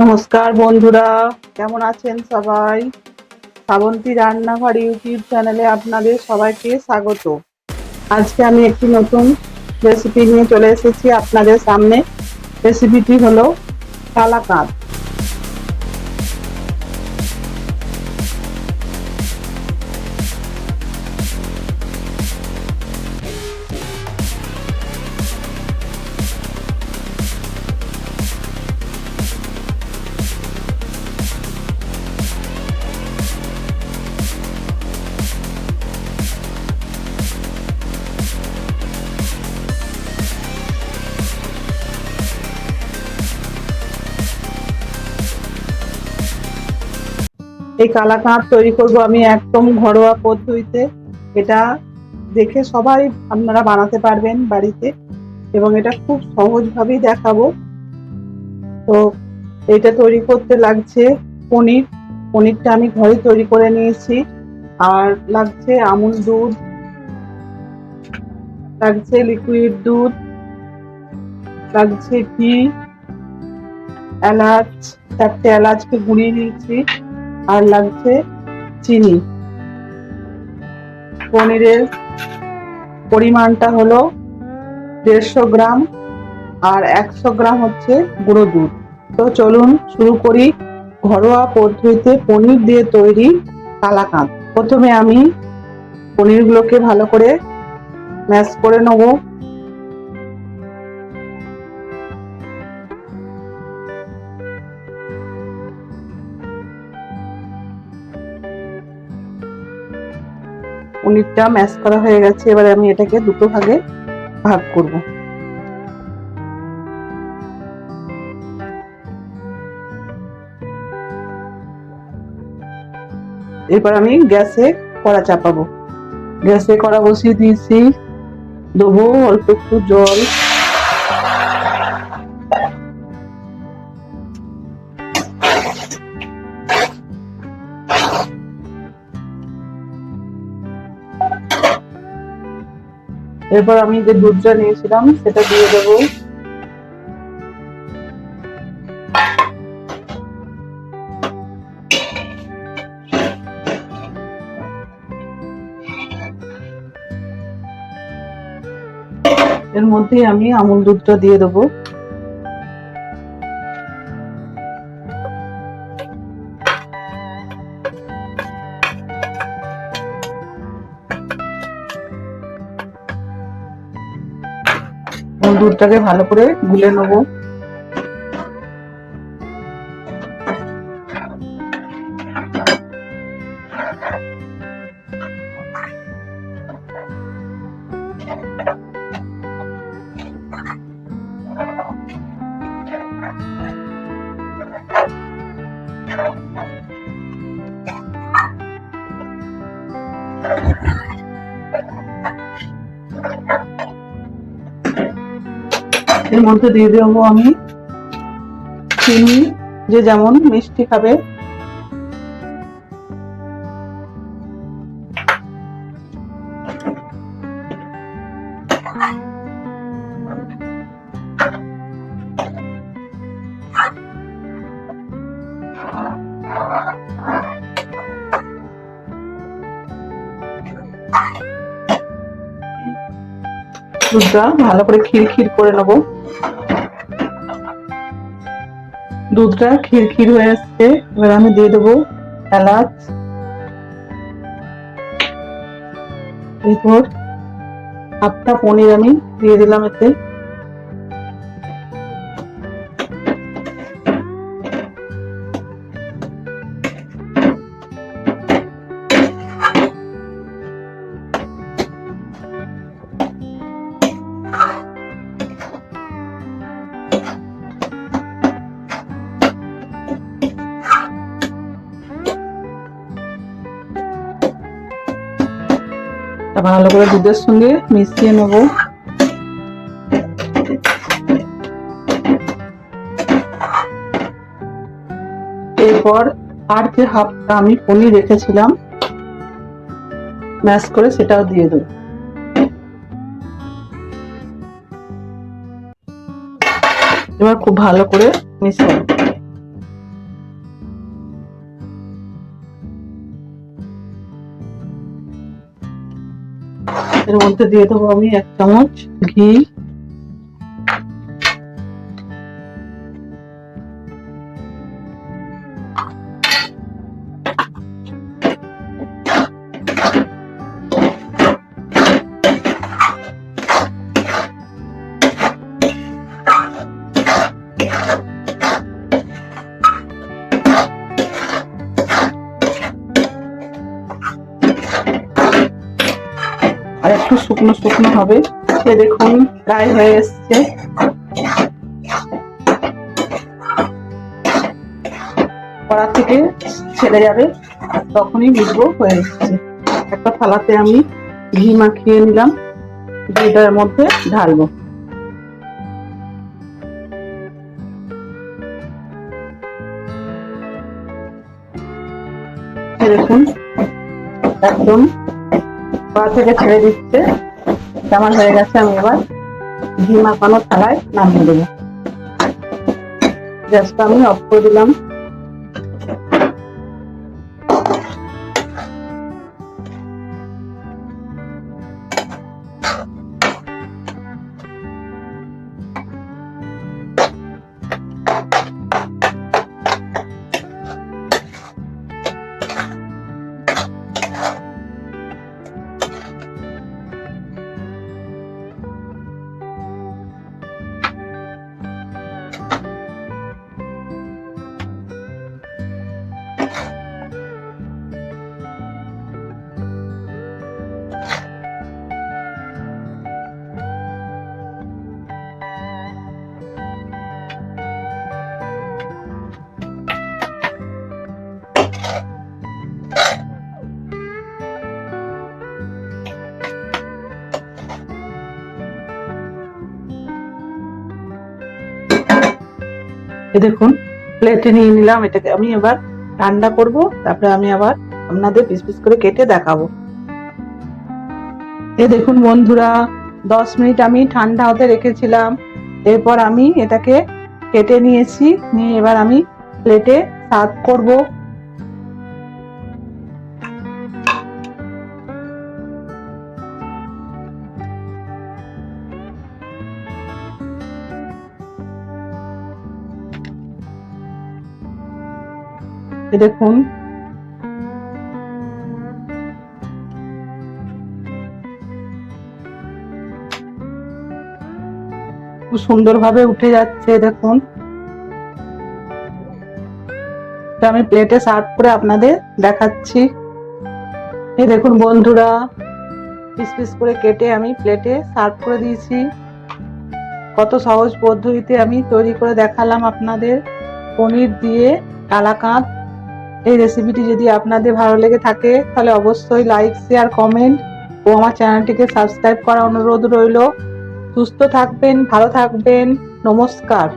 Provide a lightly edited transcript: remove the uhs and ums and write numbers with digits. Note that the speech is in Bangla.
নমস্কার বন্ধুরা, কেমন আছেন সবাই? শ্রাবন্তী রান্নাঘর ইউটিউব চ্যানেলে আপনাদের সবাইকে স্বাগত। আজকে আমি একটি নতুন রেসিপি নিয়ে চলে এসেছি আপনাদের সামনে। রেসিপিটি হলো কালাকাঁদ। এই কালাকাঁদ তৈরি করব আমি একদম ঘরোয়া পদ্ধতিতে। এটা দেখে সবাই আপনারা বানাতে পারবেন বাড়িতে, এবং এটা খুব সহজভাবেই দেখাবো। তো এটা তৈরি করতে লাগছে পনিরটা আমি ঘরে তৈরি করে নিয়েছি। আর লাগছে আমুল দুধ, লাগছে লিকুইড দুধ, লাগছে ঘি, এলাচ, 4টে এলাচকে গুঁড়িয়ে নিয়েছি, আর লাগছে চিনি। পনিরের পরিমাণটা হলো 150 গ্রাম, আর 100 গ্রাম হচ্ছে গুঁড়ো দুধ। তো চলুন শুরু করি ঘরোয়া পদ্ধতিতে পনির দিয়ে তৈরি কালাকাঁদ। প্রথমে আমি পনিরগুলোকে ভালো করে ম্যাশ করে নেব। পনিরটা ম্যাশ করা হয়ে গেছে, এবারে আমি এটাকে দুটো ভাগে ভাগ করব। এরপর আমি গ্যাসে কড়া চাপাবো। গ্যাসে কড়া বসিয়ে দিয়েছি, দেবো অল্প একটু জল। এরপর আমি যে দুধটা নিয়েছিলাম সেটা দিয়ে দেবো। এর মধ্যে আমি আমুল দুধটা দিয়ে দেবো। দুধটাকে ভালো করে গুলে নেবো। এর মধ্যে দিয়ে দেবো আমি চিনি, যে যেমন মিষ্টি খাবে। দুধটা ভালো করে ক্ষীর করে নেবো। দুধটা ক্ষীর হয়ে আসছে, এবার আমি দিয়ে দেবো এলাচ। এরপর হাফটা পনির আমি দিয়ে দিলাম এতে। ভালো করে দুধের সঙ্গে মিশিয়ে নেব। এরপর আর যে হাফটা আমি পনির রেখেছিলাম ম্যাশ করে, সেটাও দিয়ে দেবো। এবার খুব ভালো করে মিশাবো। এর মধ্যে দিয়ে দেবো আমি 1 চামচ ঘি। আর একটু শুকনো শুকনো হবে। দেখুন প্রায় হয়ে এসছে। কড়া থেকে ছেড়ে যাবে, তখনই বুঝবো হয়ে এসছে। একটা থালাতে আমি ঘি মাখিয়ে নিলাম, ঘিটার মধ্যে ঢালবো। দেখুন একদম কড়া থেকে ছেড়ে দিচ্ছে, কেমন হয়ে গেছে। আমি এবার ঘি মাখানো থালায় নামিয়ে দেবো। গ্যাসটা আমি অফ করে দিলাম। দেখুন প্লেটে নিয়ে নিলাম। এটাকে আমি এবার ঠান্ডা করব, তারপরে আমি আবার আপনাদের পিস পিস করে কেটে দেখাবো। দেখুন বন্ধুরা, 10 মিনিট আমি ঠান্ডা হতে রেখেছিলাম। এরপর আমি এটাকে কেটে নিয়েছি, নিয়ে এবার আমি প্লেটে সার্ভ করব। দেখুন খুব সুন্দরভাবে উঠে যাচ্ছে। দেখুন আমি প্লেটে সার্ভ করে আপনাদের দেখাচ্ছি। দেখুন বন্ধুরা, পিস পিস করে কেটে আমি প্লেটে সার্ভ করে দিয়েছি। কত সহজ পদ্ধতিতে আমি তৈরি করে দেখালাম আপনাদের পনির দিয়ে কালাকাঁদ। এই রেসিপিটি যদি আপনাদের ভালো লেগে থাকে তাহলে অবশ্যই লাইক, শেয়ার, কমেন্ট ও আমার চ্যানেলটিকে সাবস্ক্রাইব করার অনুরোধ রইল। সুস্থ থাকবেন, ভালো থাকবেন। নমস্কার।